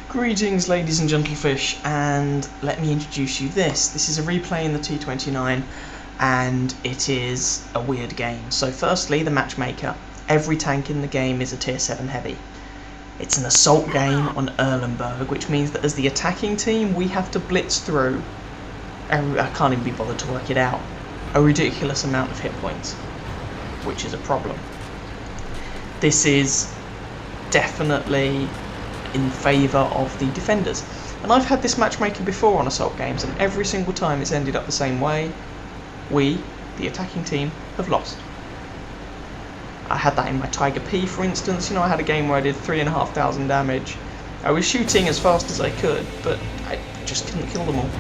Greetings, ladies and gentlefish, and let me introduce you this. This is a replay in the T29, and it is a weird game. So firstly, the matchmaker. Every tank in the game is a tier 7 heavy. It's an assault game on Erlenberg, which means that as the attacking team, we have to blitz through, I can't even be bothered to work it out, a ridiculous amount of hit points, which is a problem. This is definitely in favour of the defenders. And I've had this matchmaker before on assault games, and every single time it's ended up the same way. We, the attacking team, have lost. I had that in my Tiger P, for instance. You know, I had a game where I did 3,500 damage. I was shooting as fast as I could, but I just couldn't kill them all.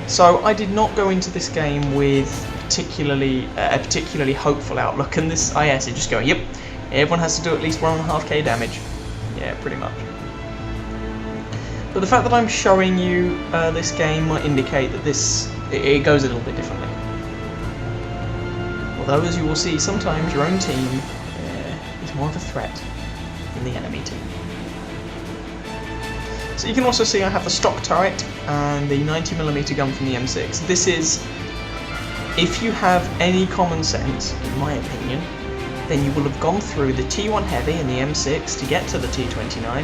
So I did not go into this game with a particularly hopeful outlook, and this IS is just going, yep, everyone has to do at least 1.5k damage. Yeah, pretty much. But the fact that I'm showing you this game might indicate that it goes a little bit differently. Although, as you will see, sometimes your own team is more of a threat than the enemy team. So you can also see I have the stock turret and the 90mm gun from the M6. This is, if you have any common sense, in my opinion, then you will have gone through the T1 heavy and the M6 to get to the T29,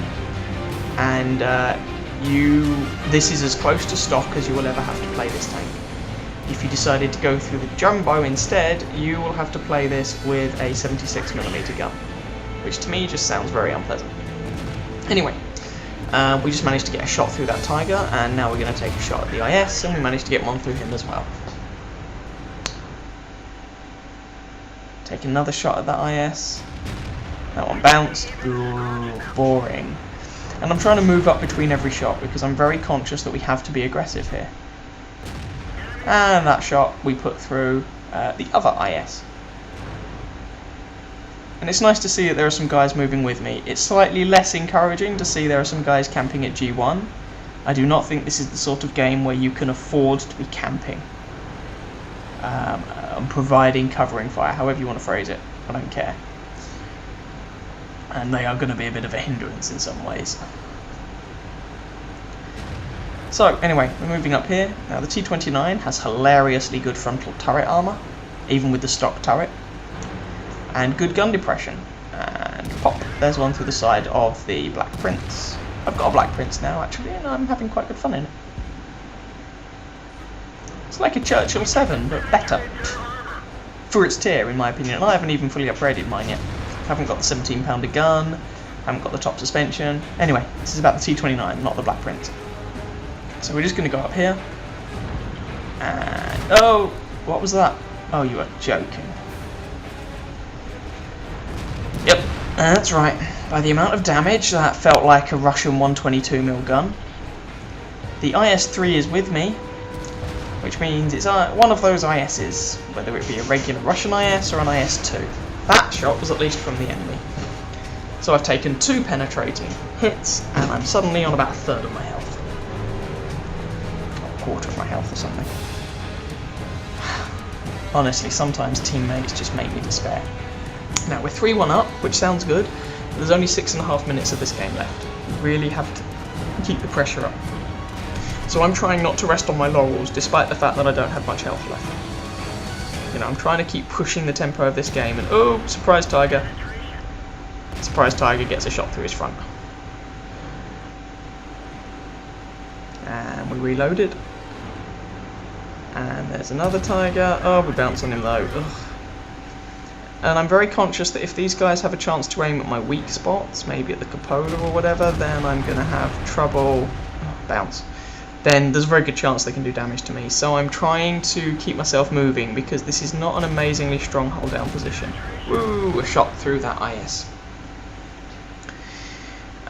and this is as close to stock as you will ever have to play this tank. If you decided to go through the jumbo instead, you will have to play this with a 76mm gun, which to me just sounds very unpleasant. Anyway, we just managed to get a shot through that Tiger, and now we're going to take a shot at the IS, and we managed to get one through him as well. Take another shot at that IS. That one bounced. Ooh, boring. And I'm trying to move up between every shot because I'm very conscious that we have to be aggressive here. And that shot we put through the other IS. And it's nice to see that there are some guys moving with me. It's slightly less encouraging to see there are some guys camping at G1. I do not think this is the sort of game where you can afford to be camping. And providing covering fire, however you want to phrase it. I don't care. And they are going to be a bit of a hindrance in some ways. So, anyway, we're moving up here. Now, the T29 has hilariously good frontal turret armour, even with the stock turret, and good gun depression. And pop, there's one through the side of the Black Prince. I've got a Black Prince now, actually, and I'm having quite good fun in it. It's like a Churchill 7, but better. For its tier, in my opinion, and I haven't even fully upgraded mine yet. Haven't got the 17-pounder gun, haven't got the top suspension. Anyway, this is about the T29, not the Black Prince. So we're just going to go up here. And, oh, what was that? Oh, you are joking. Yep, that's right. By the amount of damage, that felt like a Russian 122mm gun. The IS-3 is with me, which means it's one of those ISs, whether it be a regular Russian IS or an IS-2. That shot was at least from the enemy. So I've taken 2 penetrating hits, and I'm suddenly on about a third of my health. Or a quarter of my health or something. Honestly, sometimes teammates just make me despair. Now we're 3-1 up, which sounds good, but there's only 6.5 minutes of this game left. We really have to keep the pressure up. So I'm trying not to rest on my laurels, despite the fact that I don't have much health left. You know, I'm trying to keep pushing the tempo of this game, and oh, surprise Tiger. Surprise Tiger gets a shot through his front. And we reloaded. And there's another Tiger. Oh, we bounce on him though. Ugh. And I'm very conscious that if these guys have a chance to aim at my weak spots, maybe at the cupola or whatever, then I'm going to have trouble. Oh, bounce. Then there's a very good chance they can do damage to me. So I'm trying to keep myself moving because this is not an amazingly strong hold down position. Woo, a shot through that IS.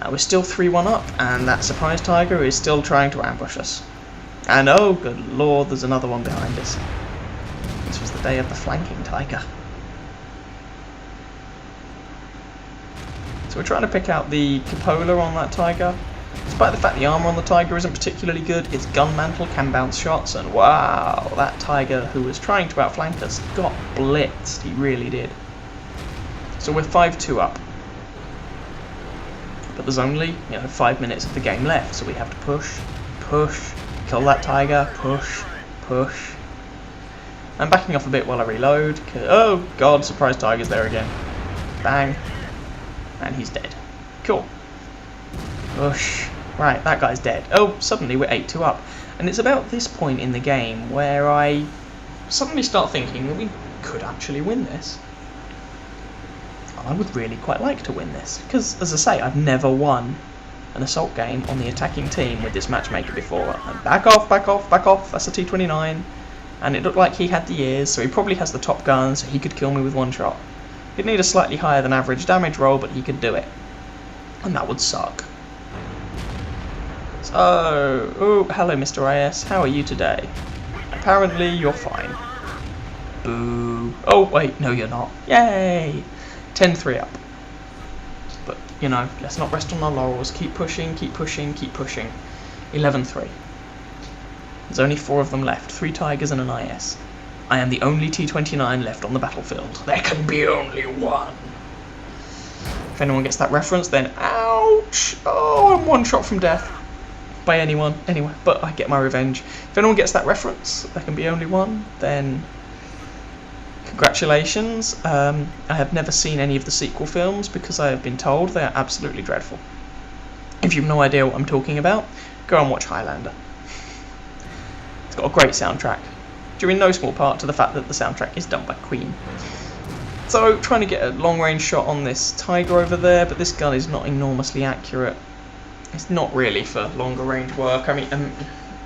We're still 3-1 up, and that surprise Tiger is still trying to ambush us. And oh good lord, there's another one behind us. This was the day of the flanking Tiger. So we're trying to pick out the cupola on that Tiger. Despite the fact the armour on the Tiger isn't particularly good, its gun mantle can bounce shots, and wow, that Tiger who was trying to outflank us got blitzed, he really did. So we're 5-2 up. But there's only 5 minutes of the game left, so we have to push, kill that tiger, push. I'm backing off a bit while I reload. Oh god, surprise tiger's there again. Bang. And he's dead. Cool. Push. Right, that guy's dead. Oh, suddenly we're 8-2 up. And it's about this point in the game where I suddenly start thinking that we could actually win this. I would really quite like to win this, because, as I say, I've never won an assault game on the attacking team with this matchmaker before. And back off, that's a T29. And it looked like he had the ears, so he probably has the top gun, so he could kill me with one shot. He'd need a slightly higher than average damage roll, but he could do it. And that would suck. So, oh, hello Mr. IS, how are you today? Apparently you're fine. Boo. Oh wait, no you're not. Yay! 10-3 up. But, let's not rest on our laurels. Keep pushing. 11-3. There's only 4 of them left, 3 tigers and an IS. I am the only T29 left on the battlefield. There can be only one. If anyone gets that reference, then ouch! Oh, I'm 1 shot from death. By anyone, anyway, but I get my revenge. If anyone gets that reference, there can be only one, then congratulations. I have never seen any of the sequel films because I have been told they are absolutely dreadful. If you have no idea what I'm talking about, go and watch Highlander. It's got a great soundtrack, due in no small part to the fact that the soundtrack is done by Queen. So, trying to get a long-range shot on this tiger over there, but this gun is not enormously accurate. It's not really for longer range work. I mean,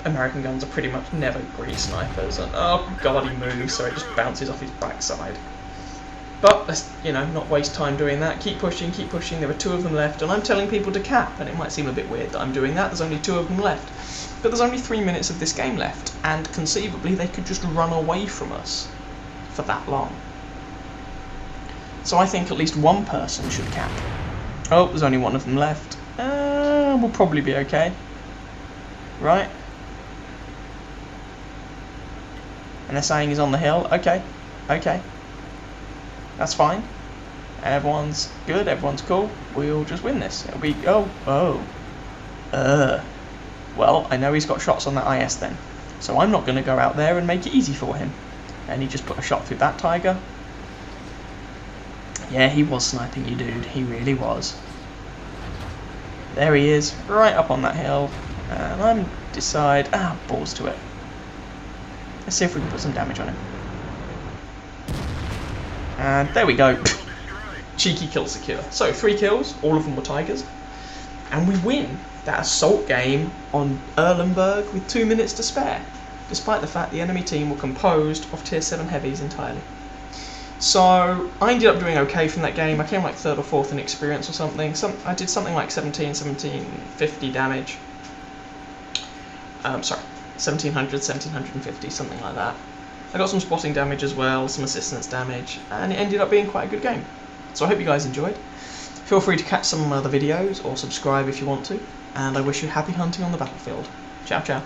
American guns are pretty much never great snipers, and oh god, he moves, so it just bounces off his backside. But let's, not waste time doing that. Keep pushing. There are 2 of them left, and I'm telling people to cap, and it might seem a bit weird that I'm doing that. There's only 2 of them left. But there's only 3 minutes of this game left, and conceivably they could just run away from us for that long. So I think at least one person should cap. Oh, there's only 1 of them left. We'll probably be okay. Right? And they're saying he's on the hill. Okay. That's fine. Everyone's good, everyone's cool. We'll just win this. It'll be... Well, I know he's got shots on that IS then. So I'm not going to go out there and make it easy for him. And he just put a shot through that tiger. Yeah, he was sniping you, dude. He really was. There he is, right up on that hill. And I'm decide... balls to it. Let's see if we can put some damage on him. And there we go. Cheeky kill secure. So, 3 kills, all of them were tigers. And we win that assault game on Erlenberg with 2 minutes to spare, despite the fact the enemy team were composed of tier 7 heavies entirely. So, I ended up doing okay from that game. I came like 3rd or 4th in experience or something. I did something like 1750 damage. Sorry, 1700, 1750, something like that. I got some spotting damage as well, some assistance damage, and it ended up being quite a good game. So I hope you guys enjoyed. Feel free to catch some of my other videos, or subscribe if you want to, and I wish you happy hunting on the battlefield. Ciao, ciao.